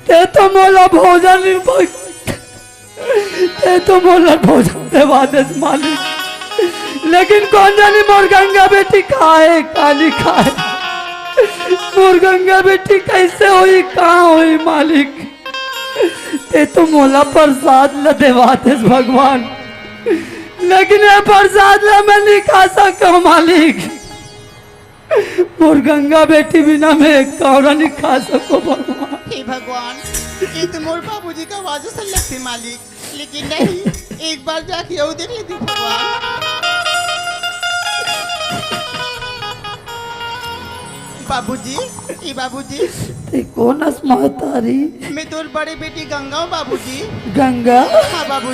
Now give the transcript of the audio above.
ते तो मोला भोजन ते तो मोला भोजन देवा दे मालिक, लेकिन कौन जानी मोर गंगा बेटी खाए काली खाए, मोर गंगा बेटी कैसे हुई कहाँ हुई मालिक। ते तो मोला प्रसाद ल देवा दे भगवान, लेकिन ये प्रसाद ल मैं नहीं खा सकता मालिक। मोर गंगा बेटी बिना मैं एक कौड़ा नहीं खा सको भगवान। हे भगवान, ये तो मोर बाबूजी का आवाज से लगती मालिक, लेकिन नहीं, एक बार जाके और देख लेती भगवान। बाबूजी, ये बाबूजी, ते कौन असमातारी? मैं तोर बड़े बेटी गंगा हूँ बाबूजी। गंगा? हाँ बाबू।